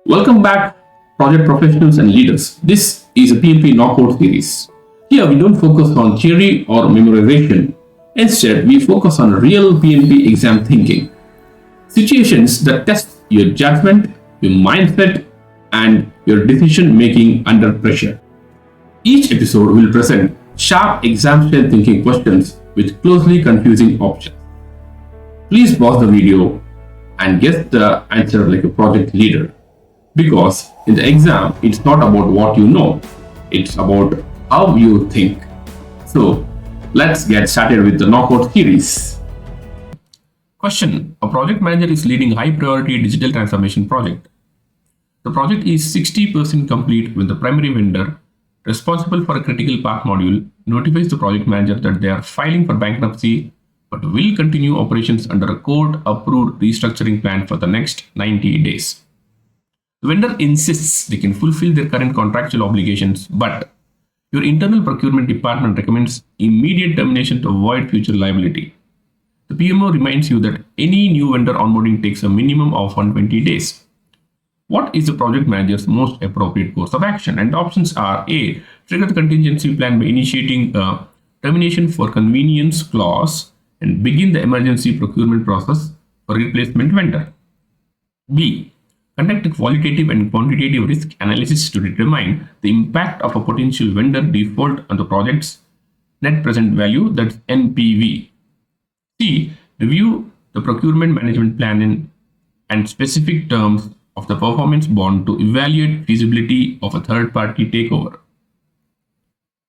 Welcome back, project professionals and leaders. This is a PMP Knockout series. Here we don't focus on theory or memorization. Instead, we focus on real PMP exam thinking. Situations that test your judgment, your mindset, and your decision making under pressure. Each episode will present sharp exam style thinking questions with closely confusing options. Please pause the video and guess the answer like a project leader. Because in the exam, it's not about what you know, it's about how you think. So, let's get started with the knockout series. Question: a project manager is leading high priority digital transformation project. The project is 60% complete when the primary vendor responsible for a critical path module notifies the project manager that they are filing for bankruptcy but will continue operations under a court approved restructuring plan for the next 90 days. The vendor insists they can fulfill their current contractual obligations, but your internal procurement department recommends immediate termination to avoid future liability. The PMO reminds you that any new vendor onboarding takes a minimum of 120 days. What is the project manager's most appropriate course of action? And the options are: A. Trigger the contingency plan by initiating a termination for convenience clause and begin the emergency procurement process for replacement vendor. B. Conduct a qualitative and quantitative risk analysis to determine the impact of a potential vendor default on the project's net present value, that's NPV. C. Review the procurement management plan and specific terms of the performance bond to evaluate feasibility of a third-party takeover.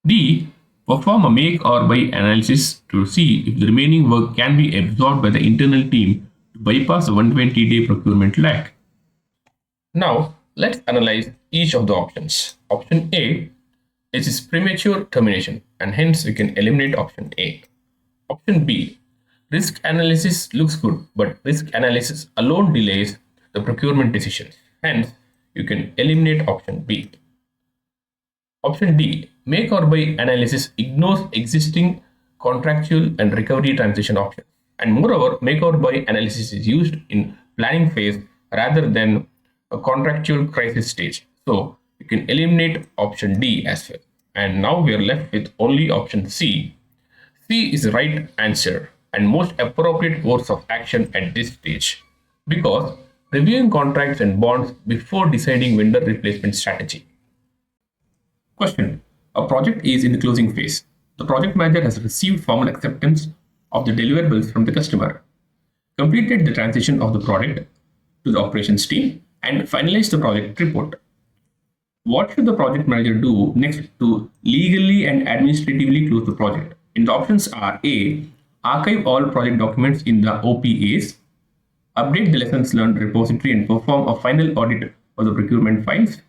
D. Perform a make or buy analysis to see if the remaining work can be absorbed by the internal team to bypass the 120-day procurement lag. Now, let's analyze each of the options. Option A is premature termination, and hence we can eliminate option A. Option B, risk analysis looks good, but risk analysis alone delays the procurement decisions. Hence, you can eliminate option B. Option D, make or buy analysis ignores existing contractual and recovery transition options. And moreover, make or buy analysis is used in planning phase rather than a contractual crisis stage. So you can eliminate option D as well. And now we are left with only option C. C is the right answer and most appropriate course of action at this stage, because reviewing contracts and bonds before deciding vendor replacement strategy. Question: a project is in the closing phase. The project manager has received formal acceptance of the deliverables from the customer, completed the transition of the product to the operations team, and finalized the project report. What should the project manager do next to legally and administratively close the project? And the options are: A. Archive all project documents in the OPAs, update the lessons learned repository and perform a final audit of the procurement files.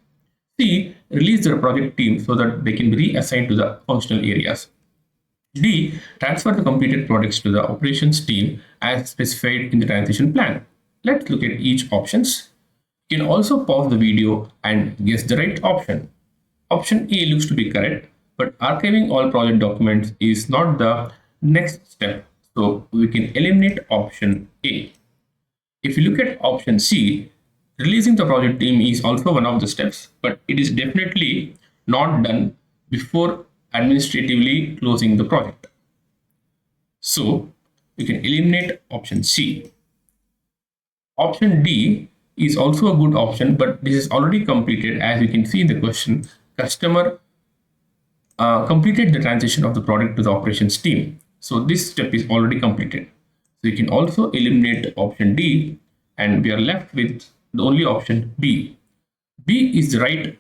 C. Release the project team so that they can be reassigned to the functional areas. D. Transfer the completed products to the operations team as specified in the transition plan. Let's look at each options. You can also pause the video and guess the right option. Option A looks to be correct, but archiving all project documents is not the next step, so we can eliminate option A. If you look at option C, releasing the project team is also one of the steps, but it is definitely not done before administratively closing the project. So we can eliminate option C. Option D is also a good option, but this is already completed. As you can see in the question, customer completed the transition of the product to the operations team. So this step is already completed. So you can also eliminate option D, and we are left with the only option B. B is the right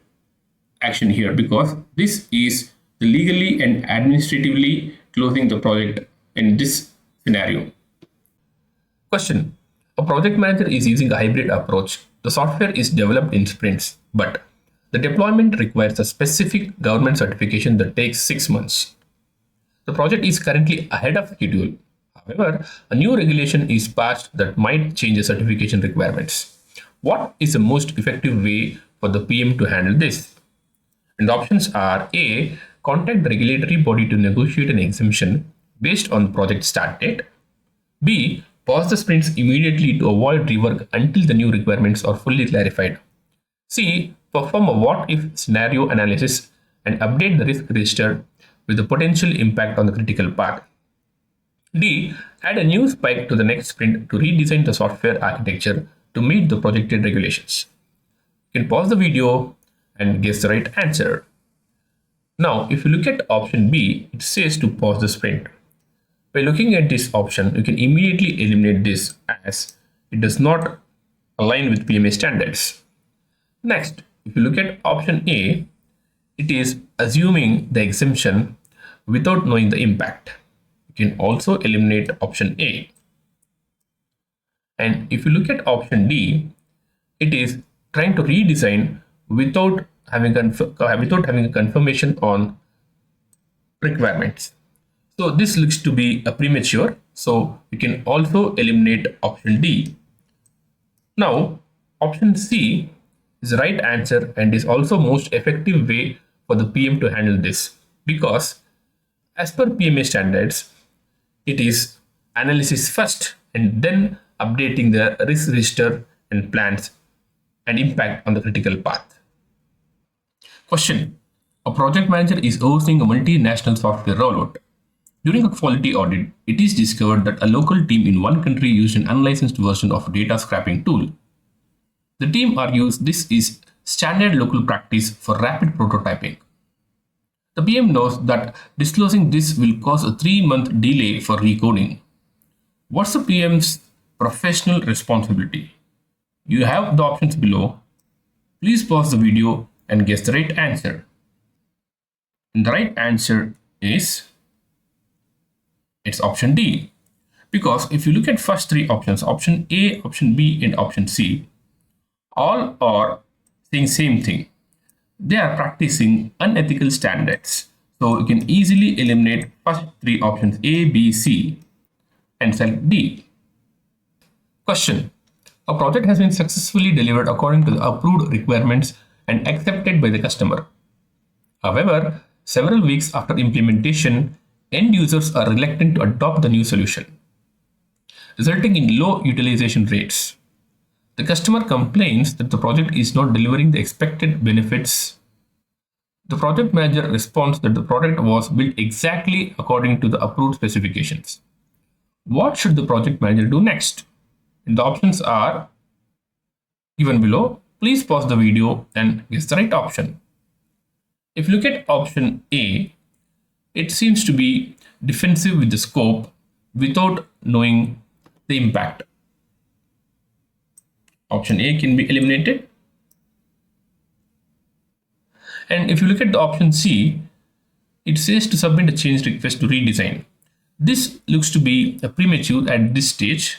action here because this is the legally and administratively closing the project in this scenario. Question: a project manager is using a hybrid approach. The software is developed in sprints, but the deployment requires a specific government certification that takes 6 months. The project is currently ahead of schedule. However, a new regulation is passed that might change the certification requirements. What is the most effective way for the PM to handle this? And the options are: A. Contact the regulatory body to negotiate an exemption based on the project start date. B. Pause the sprints immediately to avoid rework until the new requirements are fully clarified. C. Perform a what if scenario analysis and update the risk register with the potential impact on the critical path. D. Add a new spike to the next sprint to redesign the software architecture to meet the projected regulations. You can pause the video and guess the right answer. Now, if you look at option B, it says to pause the sprint. By looking at this option, you can immediately eliminate this as it does not align with PMA standards. Next, if you look at option A, it is assuming the exemption without knowing the impact. You can also eliminate option A. And if you look at option D, it is trying to redesign without having a confirmation on requirements. So this looks to be a premature. So you can also eliminate option D. Now, option C is the right answer and is also most effective way for the PM to handle this, because as per PMA standards, it is analysis first and then updating the risk register and plans and impact on the critical path. Question. A project manager is overseeing a multinational software rollout. During a quality audit, it is discovered that a local team in one country used an unlicensed version of a data scraping tool. The team argues this is standard local practice for rapid prototyping. The PM knows that disclosing this will cause a 3-month delay for recoding. What's the PM's professional responsibility? You have the options below. Please pause the video and guess the right answer. And the right answer is it's option D. Because if you look at first three options, option A, option B, and option C, all are saying same thing. They are practicing unethical standards. So you can easily eliminate first three options A, B, C and select D. Question. A project has been successfully delivered according to the approved requirements and accepted by the customer. However, several weeks after implementation, end users are reluctant to adopt the new solution, resulting in low utilization rates. The customer complains that the project is not delivering the expected benefits. The project manager responds that the product was built exactly according to the approved specifications. What should the project manager do next? And the options are given below. Please pause the video and guess the right option. If you look at option A, it seems to be defensive with the scope without knowing the impact. Option A can be eliminated. And if you look at the option C, it says to submit a change request to redesign. This looks to be a premature at this stage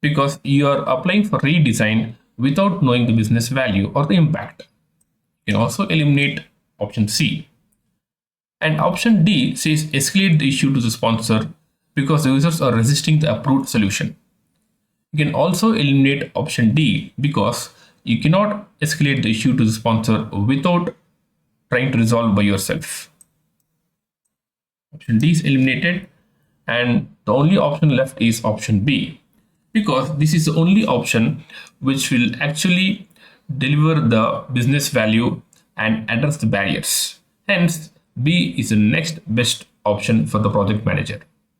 because you are applying for redesign without knowing the business value or the impact. You can also eliminate option C. And option D says escalate the issue to the sponsor because the users are resisting the approved solution. You can also eliminate option D because you cannot escalate the issue to the sponsor without trying to resolve by yourself. Option D is eliminated and the only option left is option B, because this is the only option which will actually deliver the business value and address the barriers. Hence, B is the next best option for the project manager.